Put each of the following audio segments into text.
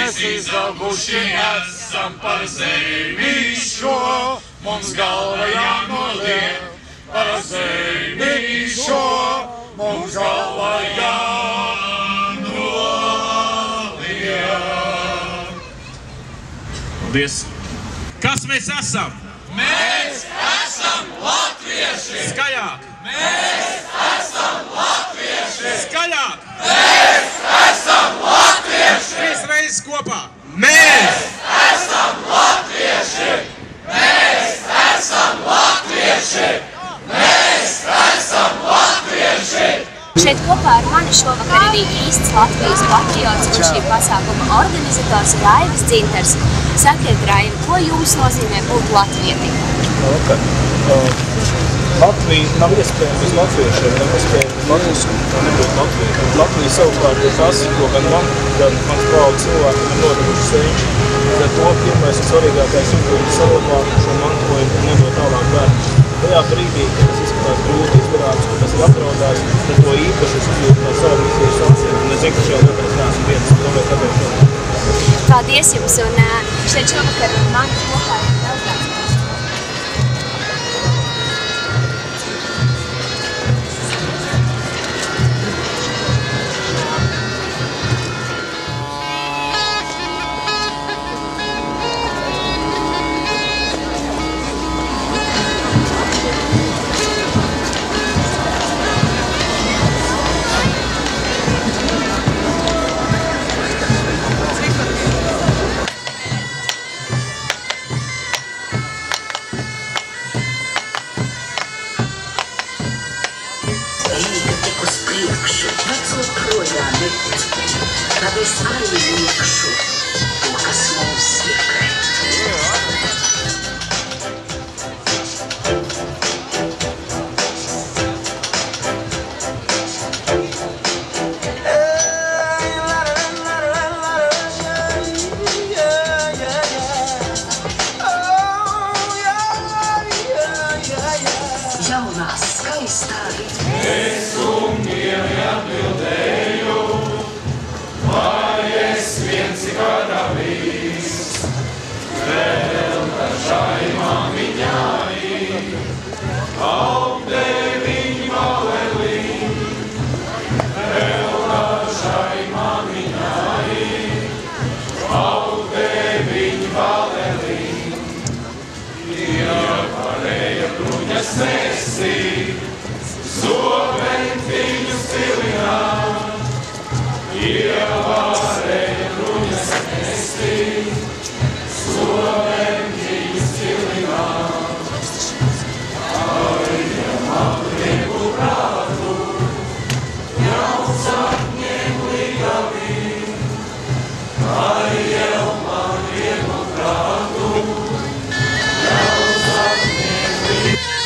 Mēs izauguši esam par zemi šo, mums galva jānoliek. Par zemi šo, mums galva jānoliek. Paldies! Kas mēs esam? Mēs esam latvieši! Skaļāk! Mēs Šeit kopā ar mani šovakar ir īsts Latvijas patriots un šī pasākuma organizators Raivis Dzintars. Sakiet, Raivi, ko jums nozīmē būt latvietim? Latvija nav iespēja bez latviešiem, nav iespēja bez latvisku, tā nebūt latvieši. Latvija savukārt ir tas, ko gan man, gan mans paudz cilvēki ir nodevuši seņši. Tad to pirmais un svarīgākais ir saglabāt šo mantojumu un nedot tālāk bērnu. Tajā brīdī, kad tas izskatās grūti izdarāts, kad tas ir apdraudēts, tad to īpaši es izjūtu no savu misijas acīm. Un es zinu, ka šajā lietā neesmu viens, tāpēc šodien. Paldies jums, un šeit šovakar mani kopā ir daudzās. Tad es aizliekšu to, kas mums iekrīt. Jaunā skaistā ritmā. Es ungieni atbildēju, vai es viens karavīrs, vēl dažai māmiņai, augdē viņa valelī, vēl dažai māmiņai, augdē viņa valelī, ieparēja bruņas nesī, zobent viņu stilināt, ievarēja bruņas nestī, zobent viņu stilināt. Aijam apnieku prātu, jauns apnieku līgavī, aijam apnieku prātu, jauns apnieku līgavī.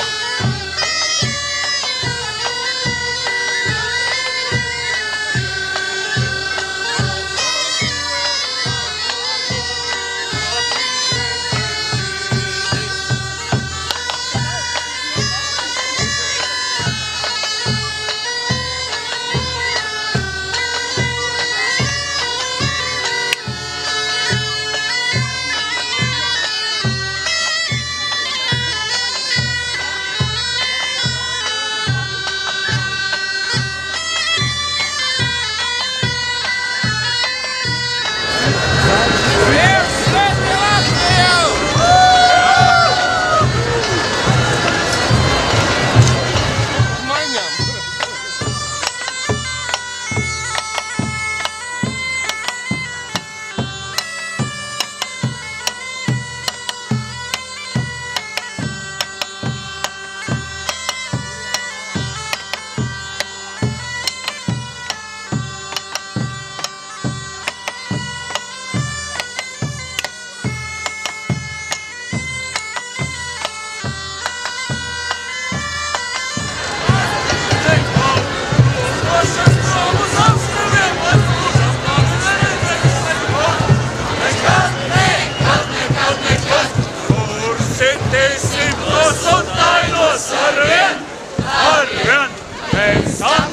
Arvien, pēc tam